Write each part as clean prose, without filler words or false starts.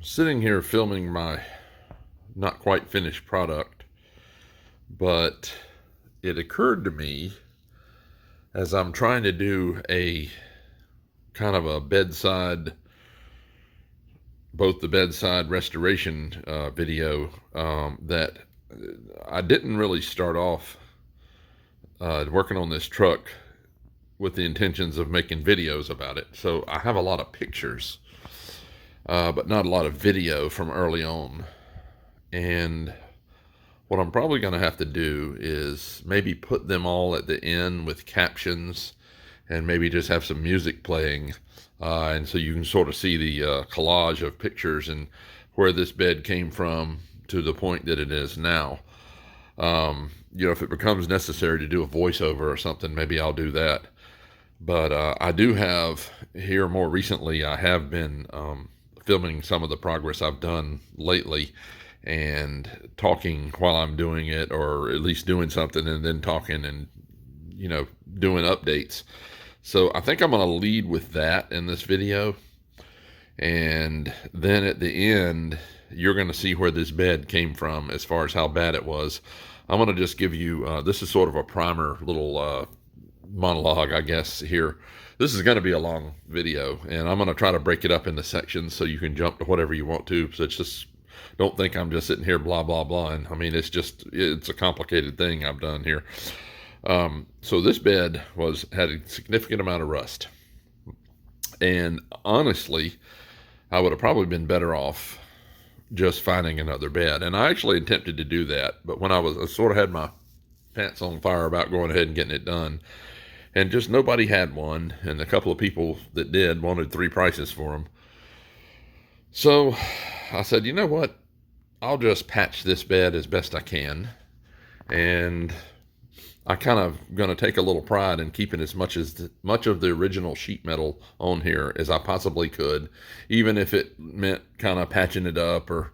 Sitting here filming my not quite finished product, but it occurred to me as I'm trying to do a kind of a bedside, both the bedside restoration video, that I didn't really start off working on this truck with the intentions of making videos about it. So I have a lot of pictures, but not a lot of video from early on. And what I'm probably going to have to do is maybe put them all at the end with captions and maybe just have some music playing. And so you can sort of see the collage of pictures and where this bed came from to the point that it is now. If it becomes necessary to do a voiceover or something, maybe I'll do that. But I do have here more recently, I have been filming some of the progress I've done lately and talking while I'm doing it, or at least doing something and then talking and, doing updates. So I think I'm going to lead with that in this video. And then at the end, you're going to see where this bed came from as far as how bad it was. I'm going to just give you, this is sort of a primer little monologue, I guess, here. This is going to be a long video, and I'm going to try to break it up into sections so you can jump to whatever you want to. So it's just, don't think I'm just sitting here blah, blah, blah. And I mean, it's a complicated thing I've done here. So this bed had a significant amount of rust. And honestly, I would have probably been better off just finding another bed. And I actually attempted to do that. But when I sort of had my pants on fire about going ahead and getting it done, and just nobody had one. And a couple of people that did wanted 3 prices for them. So I said, you know what? I'll just patch this bed as best I can. And I kind of going to take a little pride in keeping as much of the original sheet metal on here as I possibly could, even if it meant kind of patching it up or,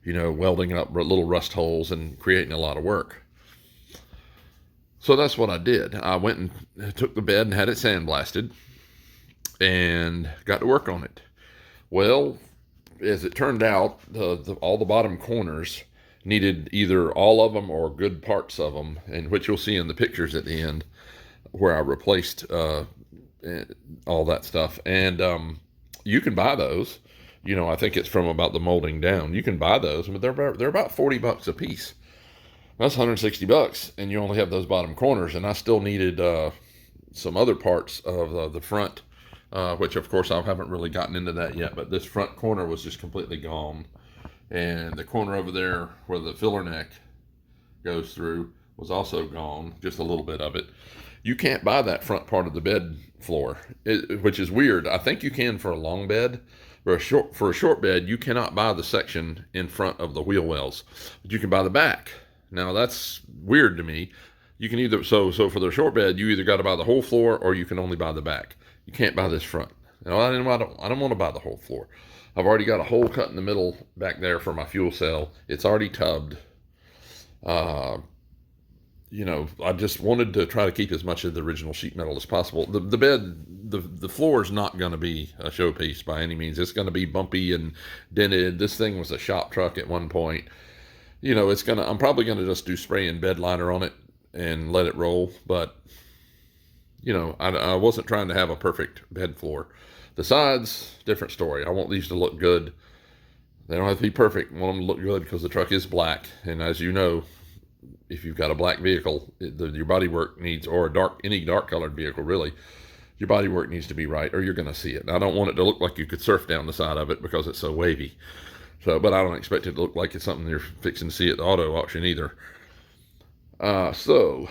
welding up little rust holes and creating a lot of work. So that's what I did. I went and took the bed and had it sandblasted and got to work on it. Well, as it turned out, all the bottom corners needed either all of them or good parts of them, and which you'll see in the pictures at the end where I replaced all that stuff. And you can buy those. I think it's from about the molding down. You can buy those, but they're about $40 a piece. That's $160, and you only have those bottom corners. And I still needed some other parts of the front, which of course I haven't really gotten into that yet. But this front corner was just completely gone. And the corner over there where the filler neck goes through was also gone, just a little bit of it. You can't buy that front part of the bed floor, which is weird. I think you can for a long bed. For a short bed, you cannot buy the section in front of the wheel wells, but you can buy the back. Now that's weird to me. You can either, so for the short bed, you either got to buy the whole floor or you can only buy the back. You can't buy this front. I don't want to buy the whole floor. I've already got a hole cut in the middle back there for my fuel cell. It's already tubbed. I just wanted to try to keep as much of the original sheet metal as possible. The bed, the floor is not going to be a showpiece by any means. It's going to be bumpy and dented. This thing was a shop truck at one point. I'm probably going to just do spray and bed liner on it and let it roll. But, I wasn't trying to have a perfect bed floor. The sides, different story. I want these to look good. They don't have to be perfect. I want them to look good because the truck is black. And as you know, if you've got a black vehicle, your bodywork needs, or any dark colored vehicle really, your bodywork needs to be right or you're going to see it. And I don't want it to look like you could surf down the side of it because it's so wavy. But I don't expect it to look like it's something you're fixing to see at the auto auction either. So,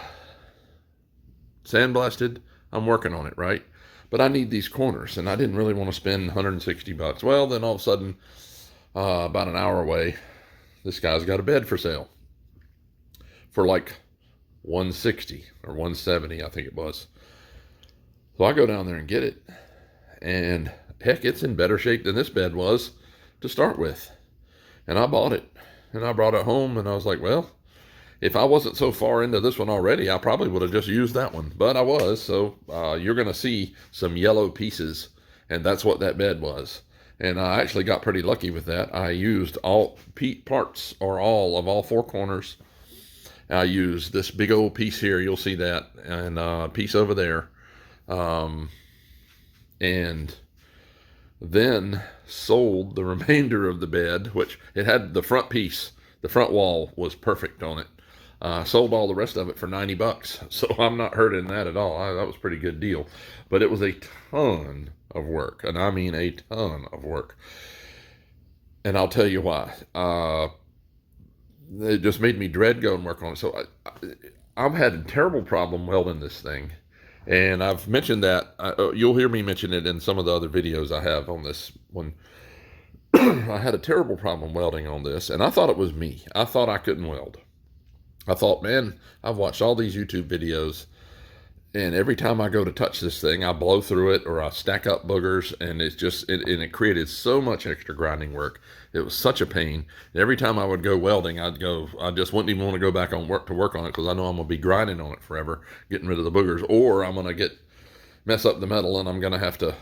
sandblasted, I'm working on it, right? But I need these corners, and I didn't really want to spend $160. Well, then all of a sudden, about an hour away, this guy's got a bed for sale for like $160 or $170, I think it was. So I go down there and get it, and heck, it's in better shape than this bed was to start with. And I bought it, and I brought it home, and I was like, well, if I wasn't so far into this one already, I probably would have just used that one. But I was, so you're going to see some yellow pieces, and that's what that bed was. And I actually got pretty lucky with that. I used all parts or all of all four corners. I used this big old piece here. You'll see that, and a piece over there. Um, and then sold the remainder of the bed, which it had the front piece, the front wall was perfect on it. Sold all the rest of it for $90, so I'm not hurting that at all. That was a pretty good deal, but it was a ton of work, and I mean a ton of work. And I'll tell you why. It just made me dread going work on it. So I've had a terrible problem welding this thing. And I've mentioned that. You'll hear me mention it in some of the other videos I have on this one. I had a terrible problem welding on this, and I thought it was me. I thought I couldn't weld. I thought, man, I've watched all these YouTube videos, and every time I go to touch this thing, I blow through it or I stack up boogers, and it created so much extra grinding work. It was such a pain. And every time I would go welding, I just wouldn't even want to go back on work on it, because I know I'm going to be grinding on it forever, getting rid of the boogers, or I'm going to mess up the metal, and I'm going to have to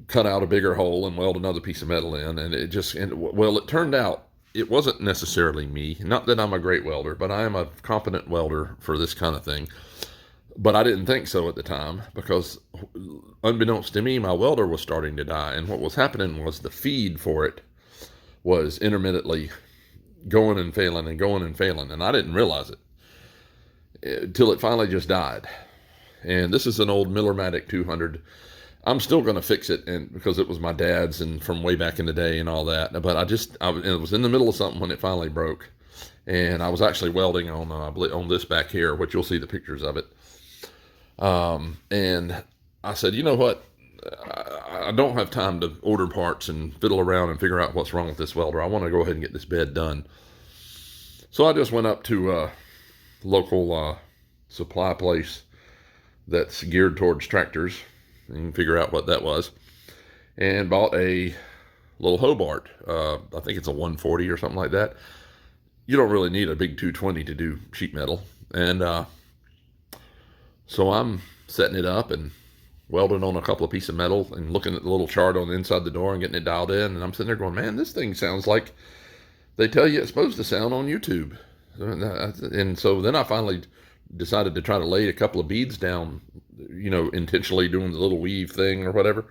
cut out a bigger hole and weld another piece of metal in. And it turned out it wasn't necessarily me. Not that I'm a great welder, but I am a competent welder for this kind of thing. But I didn't think so at the time, because unbeknownst to me, my welder was starting to die. And what was happening was the feed for it was intermittently going and failing and going and failing. And I didn't realize it until it finally just died. And this is an old Millermatic 200. I'm still going to fix it, and because it was my dad's and from way back in the day and all that. But it was in the middle of something when it finally broke. And I was actually welding on this back here, which you'll see the pictures of it. And I said, you know what? I don't have time to order parts and fiddle around and figure out what's wrong with this welder. I want to go ahead and get this bed done. So I just went up to a local supply place that's geared towards tractors. You can figure out what that was. And bought a little Hobart. I think it's a 140 or something like that. You don't really need a big 220 to do sheet metal. And so I'm setting it up and welding on a couple of pieces of metal and looking at the little chart on the inside the door and getting it dialed in. And I'm sitting there going, man, this thing sounds like they tell you it's supposed to sound on YouTube. And so then I finally decided to try to lay a couple of beads down, intentionally doing the little weave thing or whatever.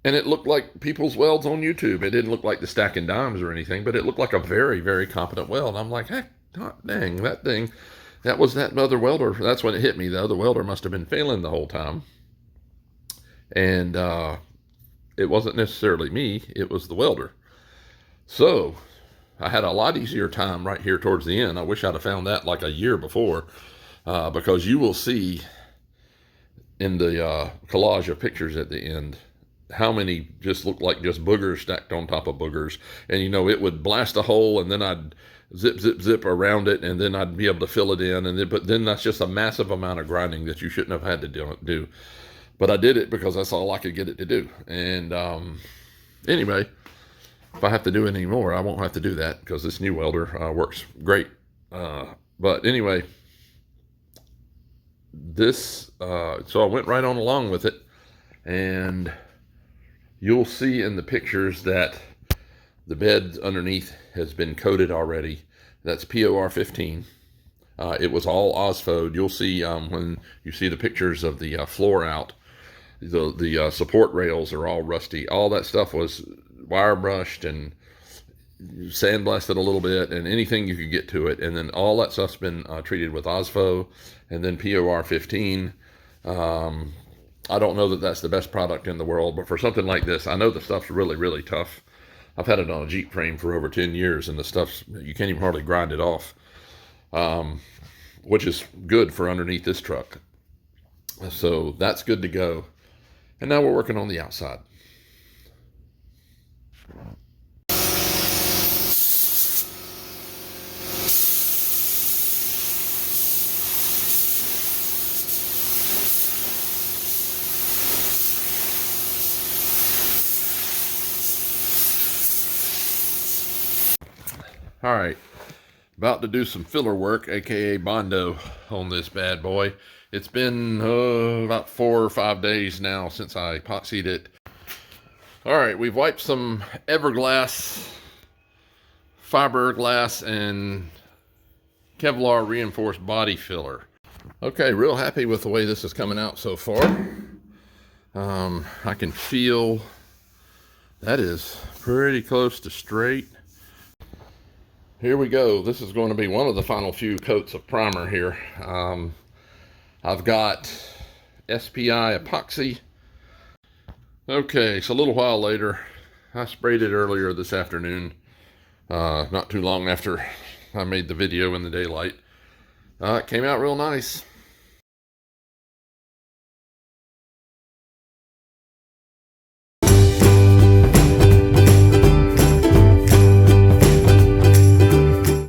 And it looked like people's welds on YouTube. It didn't look like the stacking dimes or anything, but it looked like a very, very competent weld. And I'm like, heck, dang, that thing. That was that other welder. That's when it hit me. The other welder must have been failing the whole time. And it wasn't necessarily me. It was the welder. So I had a lot easier time right here towards the end. I wish I'd have found that like a year before, because you will see in the collage of pictures at the end how many just look like just boogers stacked on top of boogers. And, it would blast a hole, and then I'd zip around it, and then I'd be able to fill it in. But then that's just a massive amount of grinding that you shouldn't have had to do. But I did it because that's all I could get it to do. And anyway, if I have to do it anymore, I won't have to do that, because this new welder works great. But anyway, so I went right on along with it, and you'll see in the pictures that the bed underneath has been coated already. That's POR 15. It was all Osphode. You'll see when you see the pictures of the floor out, the support rails are all rusty. All that stuff was wire brushed and sandblasted a little bit, and anything you could get to it. And then all that stuff's been treated with Osphode and then POR 15. I don't know that that's the best product in the world, but for something like this, I know the stuff's really, really tough. I've had it on a Jeep frame for over 10 years, and the stuff's, you can't even hardly grind it off, which is good for underneath this truck. So that's good to go. And now we're working on the outside. All right, about to do some filler work, aka Bondo, on this bad boy. It's been about 4 or 5 days now since I epoxied it. All right, we've wiped some Everglass, fiberglass, and Kevlar reinforced body filler. Okay, real happy with the way this is coming out so far. I can feel that is pretty close to straight. Here we go. This is going to be one of the final few coats of primer here. I've got SPI epoxy. Okay, so a little while later, I sprayed it earlier this afternoon, not too long after I made the video in the daylight. It came out real nice.